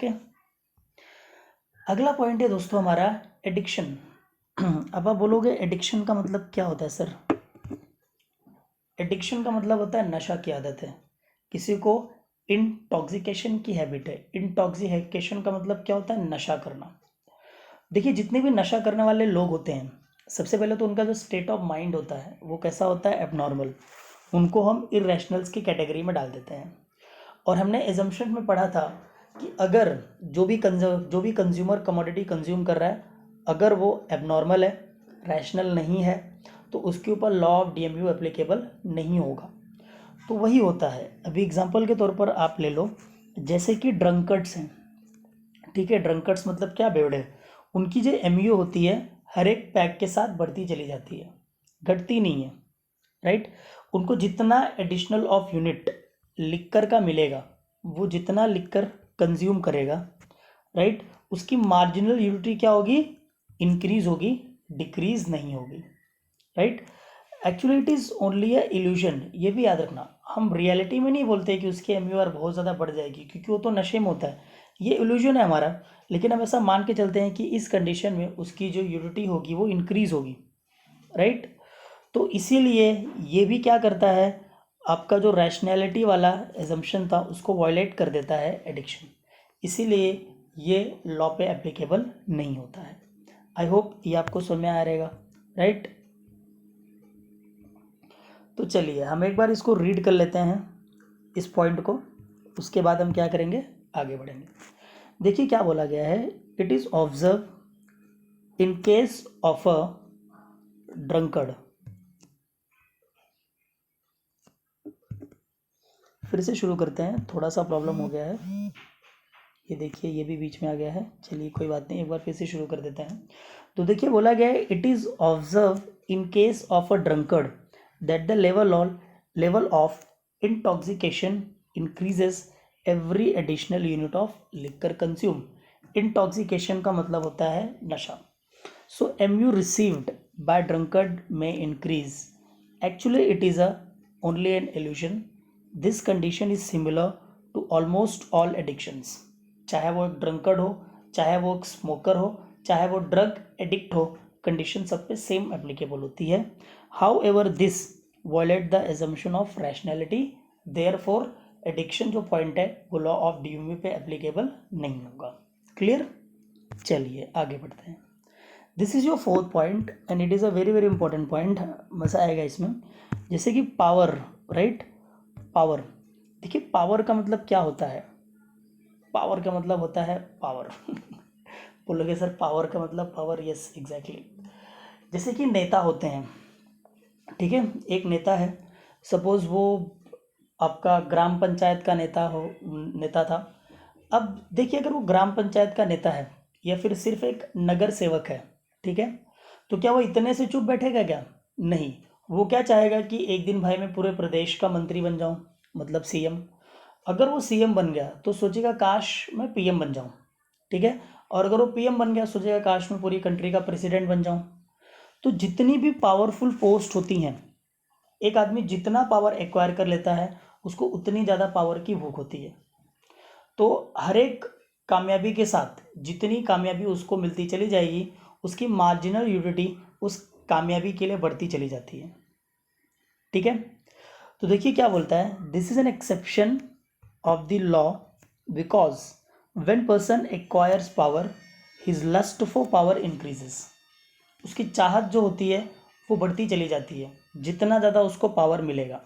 Okay. अगला point है दोस्तों हमारा एडिक्शन। अब आप बोलोगे एडिक्शन का मतलब क्या होता है सर? एडिक्शन का मतलब होता है नशा की आदत है, किसी को इंटॉक्सिकेशन की हैबिट है। इंटॉक्सिकेशन का मतलब क्या होता है? नशा करना। देखिए जितने भी नशा करने वाले लोग होते हैं, सबसे पहले तो उनका जो स्टेट ऑफ माइंड होता है वो कैसा होता है? एबनॉर्मल। उनको हम इरेशनल्स की कैटेगरी में डाल देते हैं। और हमने एजम्पशन में पढ़ा था कि अगर जो भी कंज्यूमर कमोडिटी कंज्यूम कर रहा है, अगर वो एबनॉर्मल है, रैशनल नहीं है, तो उसके ऊपर लॉ ऑफ डीएमयू एप्लीकेबल नहीं होगा। तो वही होता है। अभी एग्जांपल के तौर पर आप ले लो, जैसे कि ड्रंकर्ड्स हैं, ठीक है। ड्रंकर्ड्स मतलब क्या? बेवड़े। उनकी जो एमयू होती है हर एक पैक के साथ बढ़ती चली जाती है, घटती नहीं है, राइट। उनको जितना एडिशनल ऑफ यूनिट लिक्कर का मिलेगा, वो जितना लिक्कर कंज्यूम करेगा, राइट, उसकी मार्जिनल यूनिटी क्या होगी? इंक्रीज होगी, डिक्रीज नहीं होगी, right. Actually it is only a illusion. ये भी याद रखना, हम रियलिटी में नहीं बोलते कि उसकी एमयूआर बहुत ज़्यादा बढ़ जाएगी, क्योंकि वो तो नशे में होता है। ये इल्यूजन है हमारा। लेकिन हम ऐसा मान के चलते हैं कि इस कंडीशन में उसकी जो यूनिटी होगी वो इंक्रीज होगी, राइट। तो इसीलिए ये भी क्या करता है, आपका जो रैशनैलिटी वाला एजम्पशन था उसको वायलेट कर देता है एडिक्शन। इसीलिए ये लॉ पे एप्लीकेबल नहीं होता है। आई होप ये आपको समझ में आ रहेगा, राइट। तो चलिए हम एक बार इसको रीड कर लेते हैं, इस पॉइंट को। उसके बाद हम क्या करेंगे? आगे बढ़ेंगे। देखिए क्या बोला गया है। It is observe in case of a drunkard. फिर से शुरू करते हैं, थोड़ा सा प्रॉब्लम हो गया है। ये देखिए ये भी बीच में आ गया है। चलिए कोई बात नहीं, एक बार फिर से शुरू कर देते हैं। तो देखिए बोला गया है, it is observe in case of a drunkard that the level of intoxication increases every additional unit of liquor consume. Intoxication का मतलब होता है नशा। So MU received by drunkard में increase. Actually it is a only an illusion. This condition is similar to almost all addictions. चाहे वो एक drunkard हो, चाहे वो एक स्मोकर हो, चाहे वो ड्रग एडिक्ट हो, कंडीशन सब पे सेम एप्लीकेबल होती है। However this violate the assumption of rationality, therefore addiction जो पॉइंट है वो लॉ ऑफ डीयूमी पे एप्लीकेबल नहीं होगा। क्लियर? चलिए आगे बढ़ते हैं। This is your fourth point and it is a very very important point. मज़ा आएगा इसमें। जैसे कि पावर, राइट। पावर, देखिए पावर का मतलब क्या होता है? पावर का मतलब होता है पावर। बोलोगे सर पावर का मतलब पावर? Yes exactly. जैसे कि नेता होते हैं, ठीक है। एक नेता है, सपोज वो आपका ग्राम पंचायत का नेता था। अब देखिए अगर वो ग्राम पंचायत का नेता है या फिर सिर्फ एक नगर सेवक है, ठीक है, तो क्या वो इतने से चुप बैठेगा क्या? नहीं। वो क्या चाहेगा कि एक दिन भाई मैं पूरे प्रदेश का मंत्री बन जाऊं, मतलब सीएम। अगर वो सीएम बन गया तो सोचेगा काश मैं पीएम बन जाऊं, ठीक है। और अगर वो पीएम बन गया सोचेगा काश मैं पूरी कंट्री का प्रेसिडेंट बन जाऊं। तो जितनी भी पावरफुल पोस्ट होती हैं, एक आदमी जितना पावर एक्वायर कर लेता है उसको उतनी ज़्यादा पावर की भूख होती है। तो हर एक कामयाबी के साथ जितनी कामयाबी उसको मिलती चली जाएगी, उसकी मार्जिनल यूटिलिटी उस कामयाबी के लिए बढ़ती चली जाती है, ठीक है। तो देखिए क्या बोलता है, this is an exception of the law because when person acquires power his lust for power increases. उसकी चाहत जो होती है वो बढ़ती चली जाती है जितना ज़्यादा उसको पावर मिलेगा।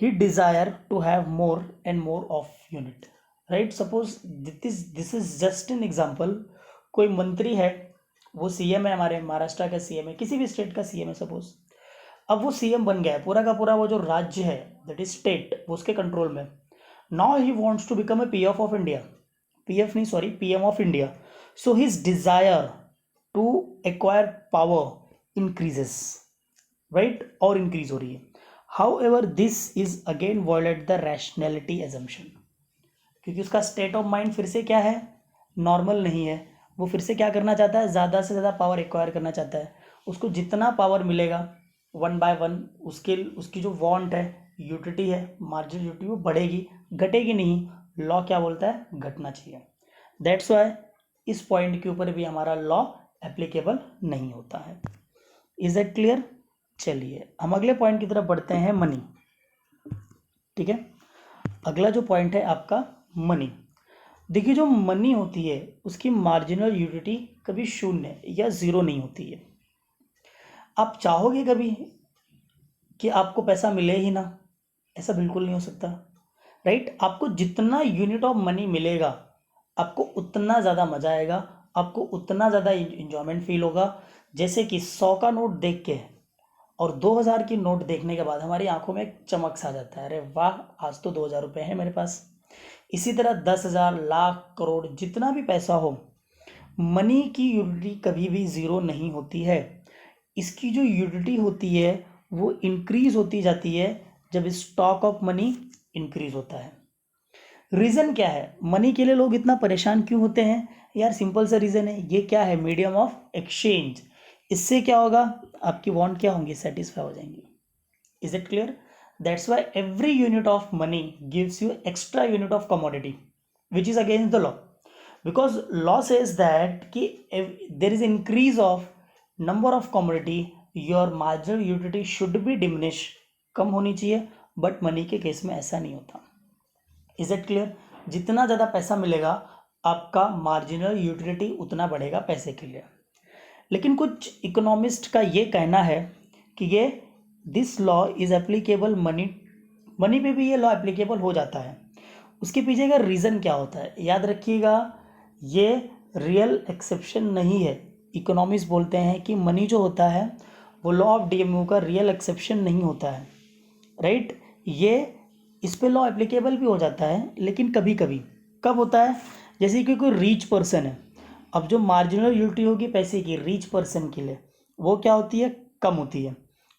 He desire to have more and more of unit, right. Suppose this is just an example. कोई मंत्री है, वो सीएम है, हमारे महाराष्ट्र का सीएम है, किसी भी स्टेट का सीएम है सपोज। अब वो सीएम बन गया है, पूरा का पूरा वो जो राज्य है दैट इज स्टेट वो उसके कंट्रोल में। Now he wants to become a PF of India, PF नहीं sorry PM of India. So his desire to acquire power increases, right, और इंक्रीज हो रही है। However this is again violate the rationality assumption, क्योंकि उसका state of mind फिर से क्या है? नॉर्मल नहीं है। वो फिर से क्या करना चाहता है? ज़्यादा से ज़्यादा पावर एक्वायर करना चाहता है। उसको जितना पावर मिलेगा वन बाय वन, उसकी जो वांट है, यूटिलिटी है, मार्जिनल यूटिलिटी, वो बढ़ेगी, घटेगी नहीं। लॉ क्या बोलता है? घटना चाहिए। दैट्स वाई इस पॉइंट के ऊपर भी हमारा लॉ एप्लीकेबल नहीं होता है। Is that clear? चलिए हम अगले पॉइंट की तरफ बढ़ते हैं, मनी। ठीक है, अगला जो पॉइंट है आपका मनी। देखिए जो मनी होती है उसकी मार्जिनल यूटिलिटी कभी शून्य या ज़ीरो नहीं होती है। आप चाहोगे कभी कि आपको पैसा मिले ही ना? ऐसा बिल्कुल नहीं हो सकता, राइट? आपको जितना यूनिट ऑफ मनी मिलेगा आपको उतना ज़्यादा मज़ा आएगा, आपको उतना ज़्यादा इंजॉयमेंट फील होगा। जैसे कि 100 का नोट देख के और 2000 की नोट देखने के बाद हमारी आंखों में एक चमक सा जाता है, अरे वाह आज तो 2000 रुपये हैं मेरे पास। इसी तरह 10,000, लाख, करोड़, जितना भी पैसा हो, मनी की यूटिलिटी कभी भी ज़ीरो नहीं होती है। इसकी जो यूटिलिटी होती है वो इंक्रीज होती जाती है जब स्टॉक ऑफ मनी इंक्रीज होता है। रीज़न क्या है मनी के लिए लोग इतना परेशान क्यों होते हैं? यार सिंपल सा रीज़न है, ये क्या है, मीडियम ऑफ एक्सचेंज। इससे क्या होगा, आपकी वांट क्या होंगी, सेटिस्फाई हो जाएंगी। Is it clear? That's why every unit of money gives you extra unit of commodity which is against the law, because law says that कि there is increase of number of commodity, your marginal utility should be diminish, कम होनी चाहिए। But money के case में ऐसा नहीं होता। Is it clear? जितना ज़्यादा पैसा मिलेगा आपका मार्जिनल यूटिलिटी उतना बढ़ेगा पैसे के लिए। लेकिन कुछ इकोनॉमिस्ट का ये कहना है कि ये this law is applicable money पे भी ये लॉ एप्लीकेबल हो जाता है। उसके पीछे का रीज़न क्या होता है याद रखिएगा, ये रियल एक्सेप्शन नहीं है। इकोनॉमिस्ट बोलते हैं कि मनी जो होता है वो लॉ ऑफ डीएमयू का रियल एक्सेप्शन नहीं होता है, राइट? ये इस पे लॉ एप्लीकेबल भी हो जाता है लेकिन कभी कभी। कब होता है? जैसे कि कोई रीच पर्सन है, अब जो मार्जिनल यूटिलिटी होगी पैसे की रीच पर्सन के लिए वो क्या होती है, कम होती है,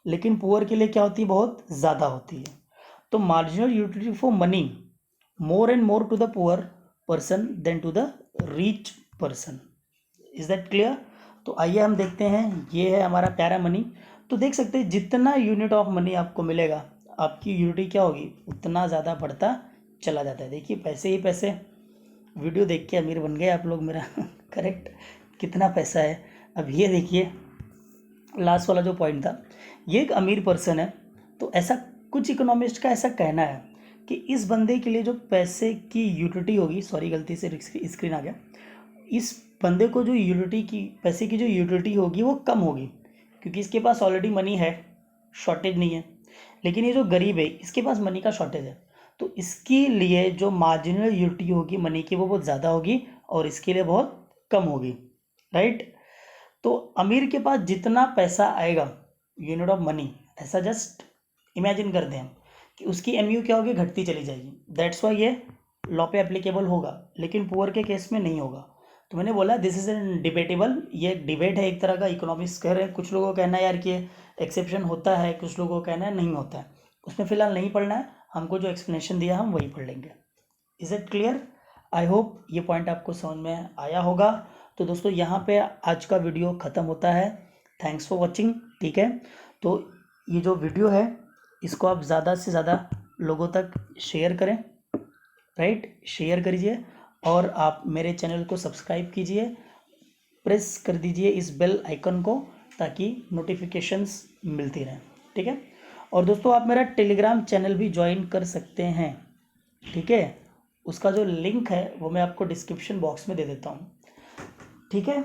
लेकिन पुअर के लिए क्या होती है, बहुत ज़्यादा होती है। तो marginal utility for money more and more to the poor person than to the rich person. Is that clear? तो आइए हम देखते हैं, ये है हमारा प्यारा मनी। तो देख सकते हैं जितना यूनिट ऑफ मनी आपको मिलेगा आपकी यूनिटी क्या होगी, उतना ज़्यादा बढ़ता चला जाता है। देखिए पैसे ही पैसे, वीडियो देख के अमीर बन गए आप लोग मेरा करेक्ट, कितना पैसा है। अब ये देखिए लास्ट वाला जो पॉइंट था, ये एक अमीर पर्सन है। तो ऐसा कुछ इकोनॉमिस्ट का ऐसा कहना है कि इस बंदे के लिए जो पैसे की यूटिलिटी होगी, सॉरी गलती से स्क्रीन आ गया, इस बंदे को जो यूटिलिटी की पैसे की जो यूटिलिटी होगी वो कम होगी क्योंकि इसके पास ऑलरेडी मनी है, शॉर्टेज नहीं है। लेकिन ये जो गरीब है इसके पास मनी का शॉर्टेज है, तो इसके लिए जो मार्जिनल यूटिलिटी होगी मनी की वो बहुत ज़्यादा होगी और इसके लिए बहुत कम होगी, राइट? तो अमीर के पास जितना पैसा आएगा यूनिट ऑफ मनी, ऐसा जस्ट इमेजिन करते हैं कि उसकी एमयू क्या होगी, घटती चली जाएगी। दैट्स वाई ये लॉ पे एप्लीकेबल होगा लेकिन पुअर के केस में नहीं होगा। तो मैंने बोला दिस इज एन डिबेटेबल, ये एक डिबेट है एक तरह का। इकोनॉमिक्स कह रहे हैं, कुछ लोगों का कहना है यार कि एक्सेप्शन होता है, कुछ लोगों का कहना है नहीं होता है। उसमें फ़िलहाल नहीं पढ़ना है, हमको जो एक्सप्लेनेशन दिया हम वही पढ़ लेंगे। Is it clear? I hope ये पॉइंट आपको समझ में आया होगा। तो दोस्तों यहाँ पे आज का वीडियो ख़त्म होता है। Thanks for watching. ठीक है, तो ये जो वीडियो है इसको आप ज़्यादा से ज़्यादा लोगों तक शेयर करें, राइट? शेयर करिए और आप मेरे चैनल को सब्सक्राइब कीजिए, प्रेस कर दीजिए इस बेल आइकन को ताकि नोटिफिकेशंस मिलती रहें। ठीक है, और दोस्तों आप मेरा टेलीग्राम चैनल भी ज्वाइन कर सकते हैं। ठीक है, उसका जो लिंक है वो मैं आपको डिस्क्रिप्शन बॉक्स में दे देता हूँ। ठीक है,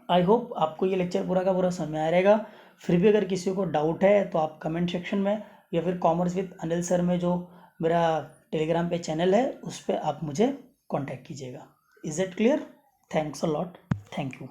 आई होप आपको ये लेक्चर पूरा का पूरा समझ में आ रहेगा। फिर भी अगर किसी को डाउट है तो आप कमेंट सेक्शन में या फिर कॉमर्स विद अनिल सर में जो मेरा टेलीग्राम पे चैनल है उस पर आप मुझे कांटेक्ट कीजिएगा। Is it clear? Thanks a lot, thank you.